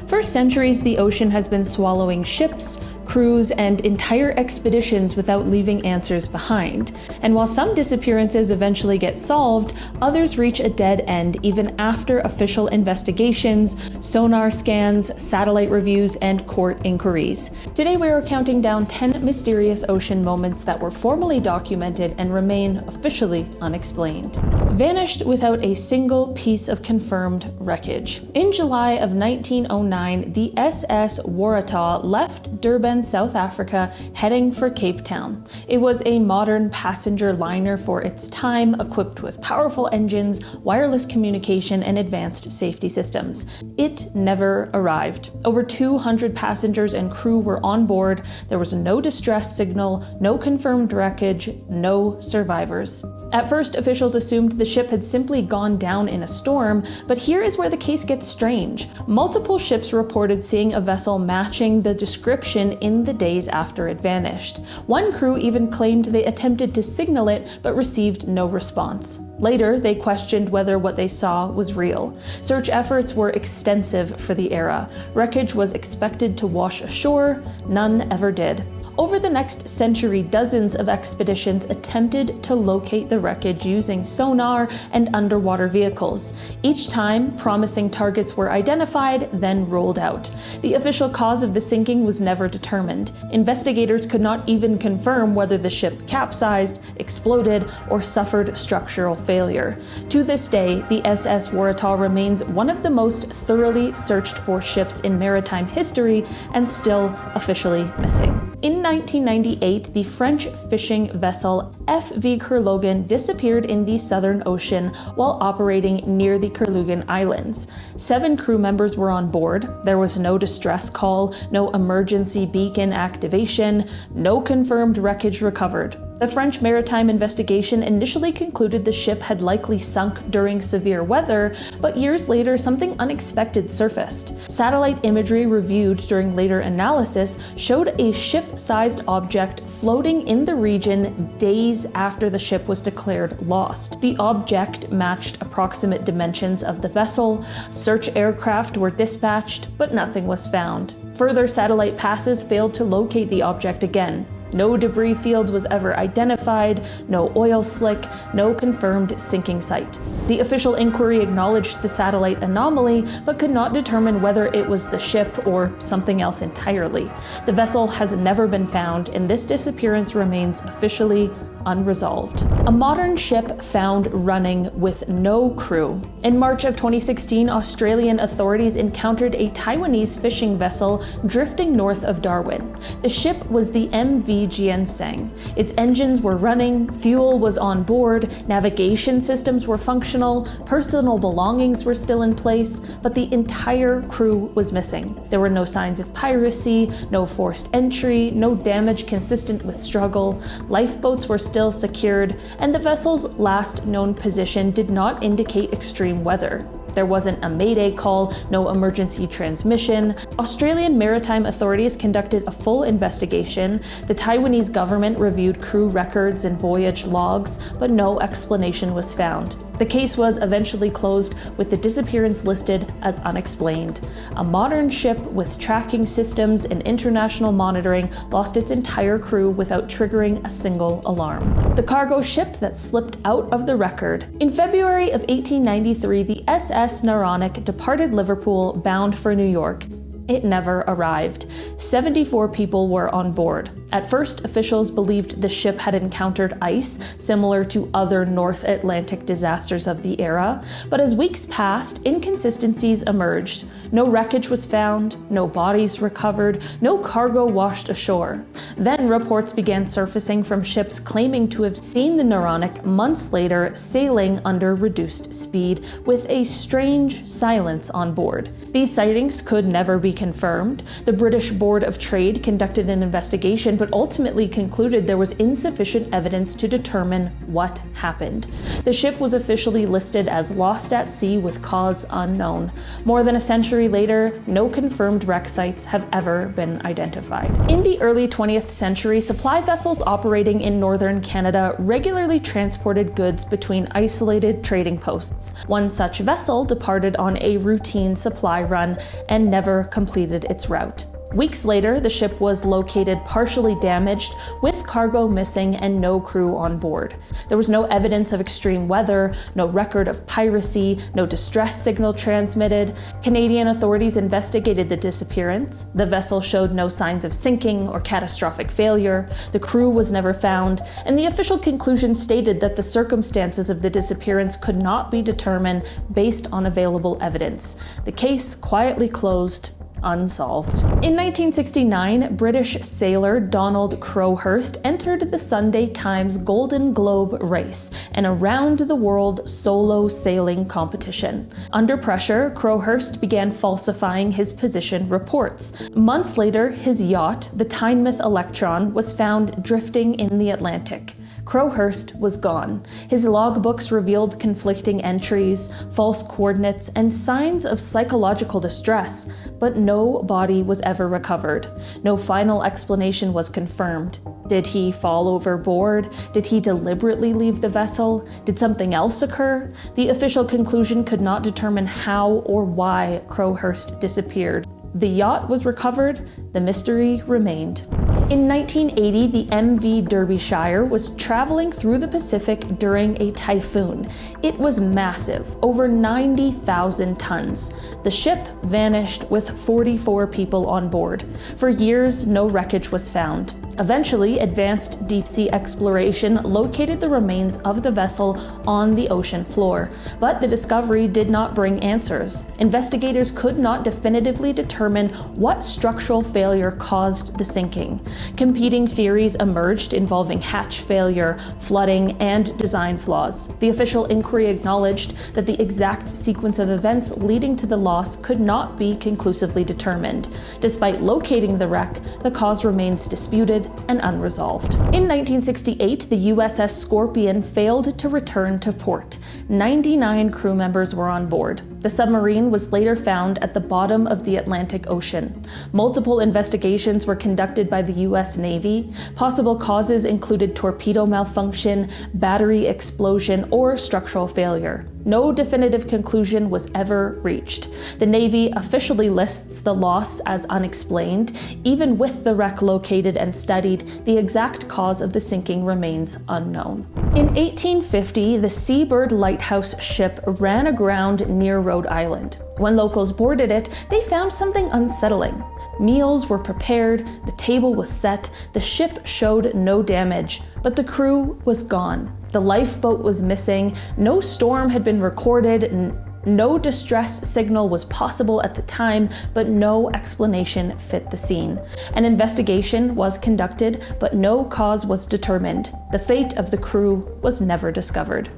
For centuries, the ocean has been swallowing ships, crews, and entire expeditions without leaving answers behind. And while some disappearances eventually get solved, others reach a dead end even after official investigations, sonar scans, satellite reviews, and court inquiries. Today we are counting down 10 mysterious ocean moments that were formally documented and remain officially unexplained. Vanished without a single piece of confirmed wreckage. In July of 1909, the SS Waratah left Durban, South Africa, heading for Cape Town. It was a modern passenger liner for its time, equipped with powerful engines, wireless communication, and advanced safety systems. It never arrived. Over 200 passengers and crew were on board. There was no distress signal, no confirmed wreckage, no survivors. At first, officials assumed the ship had simply gone down in a storm, but here is where the case gets strange. Multiple ships reported seeing a vessel matching the description in the days after it vanished. One crew even claimed they attempted to signal it, but received no response. Later, they questioned whether what they saw was real. Search efforts were extensive for the era. Wreckage was expected to wash ashore, none ever did. Over the next century, dozens of expeditions attempted to locate the wreckage using sonar and underwater vehicles. Each time, promising targets were identified, then ruled out. The official cause of the sinking was never determined. Investigators could not even confirm whether the ship capsized, exploded, or suffered structural failure. To this day, the SS Waratah remains one of the most thoroughly searched for ships in maritime history and still officially missing. In 1998, the French fishing vessel FV Kerloguen disappeared in the Southern Ocean while operating near the Kerloguen Islands. 7 crew members were on board. There was no distress call, no emergency beacon activation, no confirmed wreckage recovered. The French maritime investigation initially concluded the ship had likely sunk during severe weather, but years later something unexpected surfaced. Satellite imagery reviewed during later analysis showed a ship-sized object floating in the region days after the ship was declared lost. The object matched approximate dimensions of the vessel. Search aircraft were dispatched, but nothing was found. Further satellite passes failed to locate the object again. No debris field was ever identified, no oil slick, no confirmed sinking site. The official inquiry acknowledged the satellite anomaly, but could not determine whether it was the ship or something else entirely. The vessel has never been found, and this disappearance remains officially unresolved. A modern ship found running with no crew. In March of 2016, Australian authorities encountered a Taiwanese fishing vessel drifting north of Darwin. The ship was the MV Jian Seng. Its engines were running, fuel was on board, navigation systems were functional, personal belongings were still in place, but the entire crew was missing. There were no signs of piracy, no forced entry, no damage consistent with struggle. Lifeboats were still secured, and the vessel's last known position did not indicate extreme weather. There wasn't a mayday call, no emergency transmission. Australian maritime authorities conducted a full investigation. The Taiwanese government reviewed crew records and voyage logs, but no explanation was found. The case was eventually closed with the disappearance listed as unexplained. A modern ship with tracking systems and international monitoring lost its entire crew without triggering a single alarm. The cargo ship that slipped out of the record. In February of 1893, the SS Naronic departed Liverpool bound for New York. It never arrived. 74 people were on board. At first, officials believed the ship had encountered ice, similar to other North Atlantic disasters of the era, but as weeks passed, inconsistencies emerged. No wreckage was found, no bodies recovered, no cargo washed ashore. Then reports began surfacing from ships claiming to have seen the Naronic months later sailing under reduced speed with a strange silence on board. These sightings could never be confirmed. The British Board of Trade conducted an investigation, but ultimately concluded there was insufficient evidence to determine what happened. The ship was officially listed as lost at sea with cause unknown. More than a century later, no confirmed wreck sites have ever been identified. In the early 20th century, supply vessels operating in northern Canada regularly transported goods between isolated trading posts. One such vessel departed on a routine supply run and never completed its route. Weeks later, the ship was located partially damaged, with cargo missing and no crew on board. There was no evidence of extreme weather, no record of piracy, no distress signal transmitted. Canadian authorities investigated the disappearance. The vessel showed no signs of sinking or catastrophic failure. The crew was never found, and the official conclusion stated that the circumstances of the disappearance could not be determined based on available evidence. The case quietly closed, unsolved. In 1969, British sailor Donald Crowhurst entered the Sunday Times Golden Globe race, an around-the-world solo sailing competition. Under pressure, Crowhurst began falsifying his position reports. Months later, his yacht, the Teignmouth Electron, was found drifting in the Atlantic. Crowhurst was gone. His logbooks revealed conflicting entries, false coordinates, and signs of psychological distress, but no body was ever recovered. No final explanation was confirmed. Did he fall overboard? Did he deliberately leave the vessel? Did something else occur? The official conclusion could not determine how or why Crowhurst disappeared. The yacht was recovered, the mystery remained. In 1980, the MV Derbyshire was traveling through the Pacific during a typhoon. It was massive, over 90,000 tons. The ship vanished with 44 people on board. For years, no wreckage was found. Eventually, advanced deep-sea exploration located the remains of the vessel on the ocean floor, but the discovery did not bring answers. Investigators could not definitively determine what structural failure caused the sinking. Competing theories emerged involving hatch failure, flooding, and design flaws. The official inquiry acknowledged that the exact sequence of events leading to the loss could not be conclusively determined. Despite locating the wreck, the cause remains disputed and unresolved. In 1968, the USS Scorpion failed to return to port. 99 crew members were on board. The submarine was later found at the bottom of the Atlantic Ocean. Multiple investigations were conducted by the U.S. Navy. Possible causes included torpedo malfunction, battery explosion, or structural failure. No definitive conclusion was ever reached. The Navy officially lists the loss as unexplained. Even with the wreck located and studied, the exact cause of the sinking remains unknown. In 1850, the Seabird Lighthouse ship ran aground near Rhode Island. When locals boarded it, they found something unsettling. Meals were prepared, the table was set, the ship showed no damage, but the crew was gone. The lifeboat was missing, no storm had been recorded, no distress signal was possible at the time, but no explanation fit the scene. An investigation was conducted, but no cause was determined. The fate of the crew was never discovered.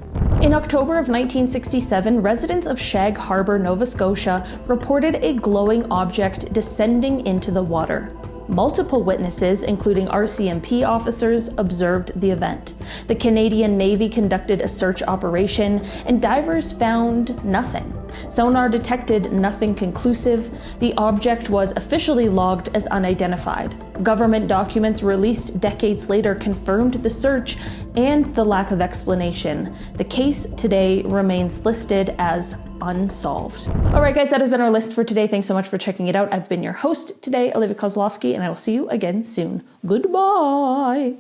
In October of 1967, residents of Shag, Harbour, Nova Scotia reported a glowing object descending into the water. Multiple witnesses, including RCMP officers, observed the event. The Canadian Navy conducted a search operation, and divers found nothing. Sonar detected nothing conclusive. The object was officially logged as unidentified. Government documents released decades later confirmed the search and the lack of explanation. The case today remains listed as unsolved. All right, guys, that has been our list for today. Thanks so much for checking it out. I've been your host today, Olivia Kozlowski, and I will see you again soon. Goodbye.